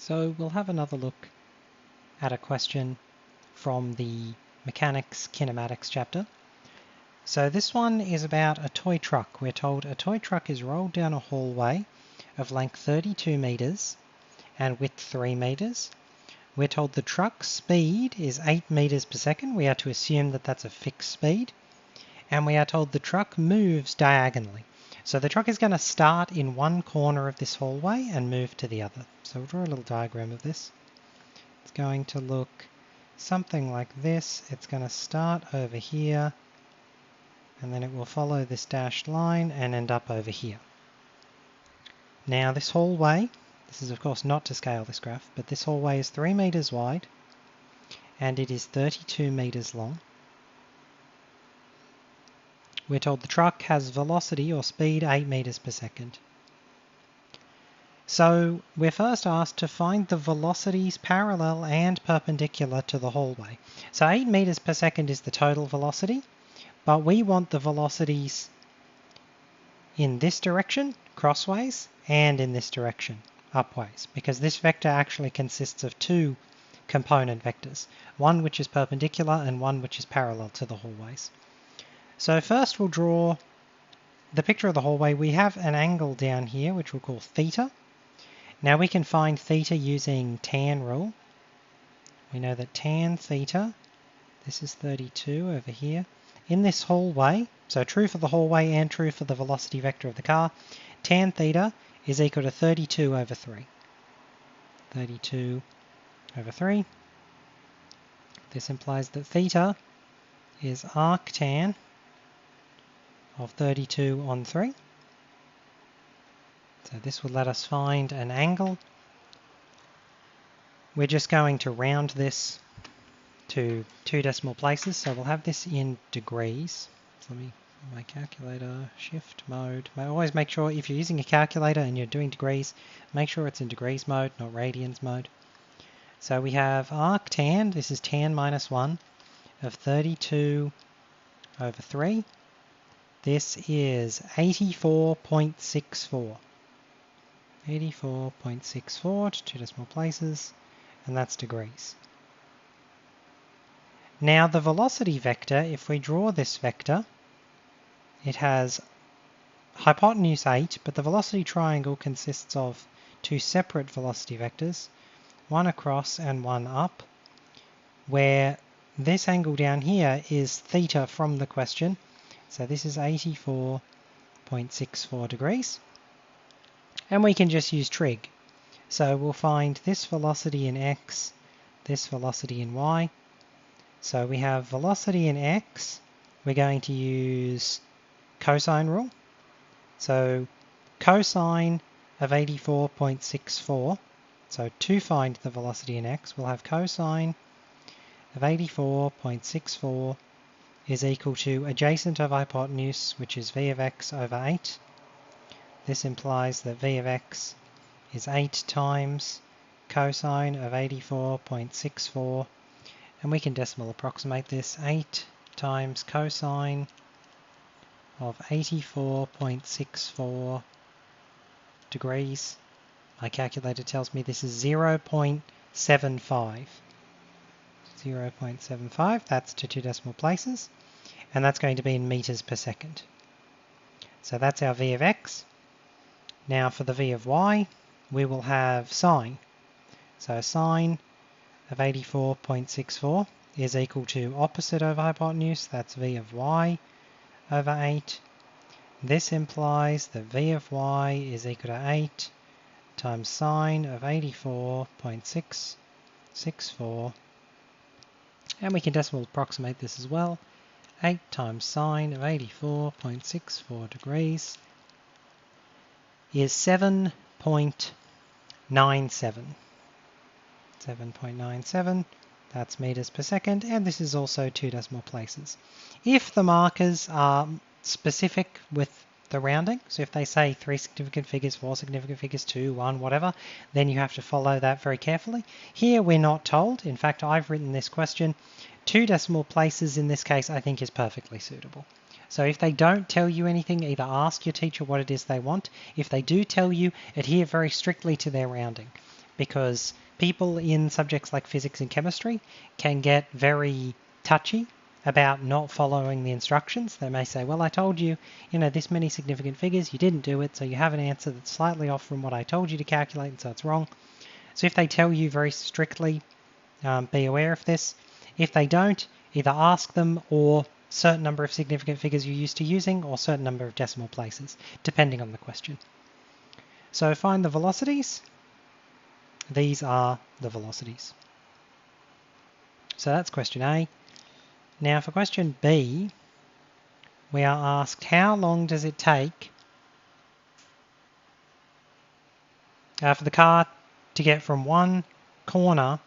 So we'll have another look at a question from the Mechanics Kinematics chapter. So this one is about a toy truck. We're told a toy truck is rolled down a hallway of length 32 meters and width 3 meters. We're told the truck's speed is 8 meters per second. We are to assume that that's a fixed speed. And we are told the truck moves diagonally. So the truck is going to start in one corner of this hallway and move to the other. So we'll draw a little diagram of this. It's going to look something like this. It's going to start over here, and then it will follow this dashed line and end up over here. Now this hallway, this is of course not to scale this graph, but this hallway is 3 meters wide and it is 32 meters long. We're told the truck has velocity or speed 8 meters per second. So we're first asked to find the velocities parallel and perpendicular to the hallway. So 8 meters per second is the total velocity, but we want the velocities in this direction, crossways, and in this direction, upways, because this vector actually consists of two component vectors, one which is perpendicular and one which is parallel to the hallways. So first we'll draw the picture of the hallway. We have an angle down here which we'll call theta. Now we can find theta using tan rule. We know that tan theta, this is 32 over here, in this hallway, so true for the hallway and true for the velocity vector of the car, tan theta is equal to 32 over 3. 32 over 3. This implies that theta is arctan of 32 on 3. So this will let us find an angle. We're just going to round this to 2 decimal places, so we'll have this in degrees. So let me, my calculator, shift mode. Always make sure if you're using a calculator and you're doing degrees, make sure it's in degrees mode, not radians mode. So we have arctan, this is tan minus 1, of 32 over 3. This is 84.64. 84.64 to 2 decimal places, and that's degrees. Now the velocity vector, if we draw this vector, it has hypotenuse 8, but the velocity triangle consists of two separate velocity vectors, one across and one up, where this angle down here is theta from the question. So this is 84.64 degrees. And we can just use trig. So we'll find this velocity in x, this velocity in y. So we have velocity in x, we're going to use cosine rule. So cosine of 84.64, so to find the velocity in x, we'll have cosine of 84.64 is equal to adjacent of hypotenuse, which is v of x over 8. This implies that v of x is 8 times cosine of 84.64, and we can decimal approximate this. 8 times cosine of 84.64 degrees. My calculator tells me this is 0.75. 0.75, that's to 2 decimal places, and that's going to be in meters per second. So that's our v of x. Now for the v of y, we will have sine. So sine of 84.64 is equal to opposite over hypotenuse, that's v of y over 8. This implies that v of y is equal to 8 times sine of 84.664. And we can decimal approximate this as well. 8 times sine of 84.64 degrees is 7.97. 7.97, that's meters per second, and this is also 2 decimal places. If the markers are specific with the rounding, so if they say 3 significant figures, 4 significant figures, 2, 1, whatever, then you have to follow that very carefully. Here we're not told. In fact, I've written this question. 2 decimal places in this case I think is perfectly suitable. So if they don't tell you anything, either ask your teacher what it is they want. If they do tell you, adhere very strictly to their rounding. because people in subjects like physics and chemistry can get very touchy about not following the instructions. They may say, well, I told you, this many significant figures, you didn't do it, so you have an answer that's slightly off from what I told you to calculate, and so it's wrong. So if they tell you very strictly, be aware of this. If they don't, either ask them or certain number of significant figures you're used to using or certain number of decimal places, depending on the question. So find the velocities. These are the velocities. So that's question A. Now for question B, we are asked how long does it take for the car to get from one corner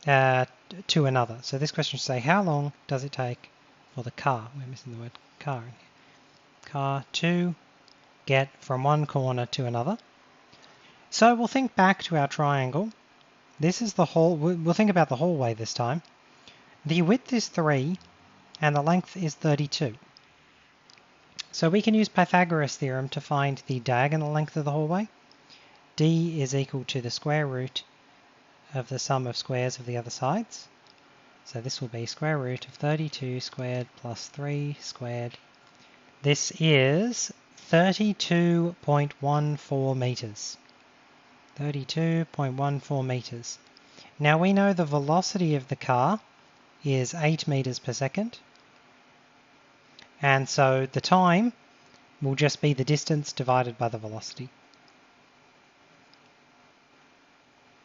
to another. So this question should say how long does it take for the car, we're missing the word car in here, car to get from one corner to another. So we'll think back to our triangle. This is the whole, we'll think about the hallway this time. The width is 3 and the length is 32. So we can use Pythagoras' theorem to find the diagonal length of the hallway. D is equal to the square root of the sum of squares of the other sides. So this will be square root of 32 squared plus 3 squared. This is 32.14 meters. 32.14 meters. Now we know the velocity of the car is 8 meters per second. And so the time will just be the distance divided by the velocity.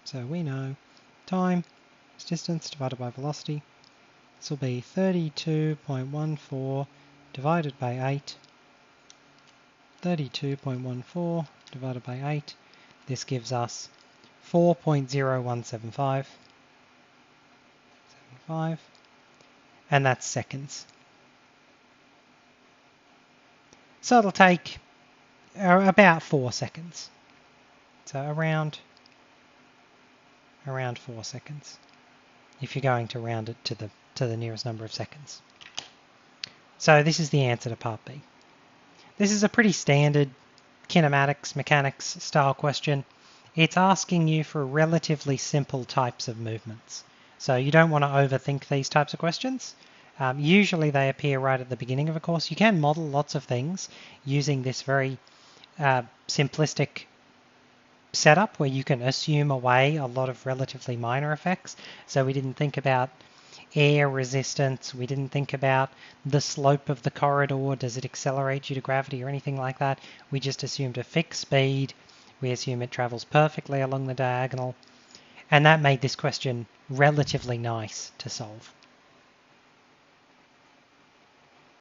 So we know time is distance divided by velocity. This will be 32.14 divided by 8. 32.14 divided by 8. This gives us 4.0175. And that's seconds. So it'll take about 4 seconds. So around 4 seconds, if you're going to round it to the nearest number of seconds. So this is the answer to part B. This is a pretty standard kinematics, mechanics style question. It's asking you for relatively simple types of movements. So you don't want to overthink these types of questions. Usually they appear right at the beginning of a course. You can model lots of things using this very simplistic setup where you can assume away a lot of relatively minor effects. So we didn't think about air resistance, we didn't think about the slope of the corridor, does it accelerate due to gravity or anything like that. We just assumed a fixed speed, we assume it travels perfectly along the diagonal, and that made this question relatively nice to solve.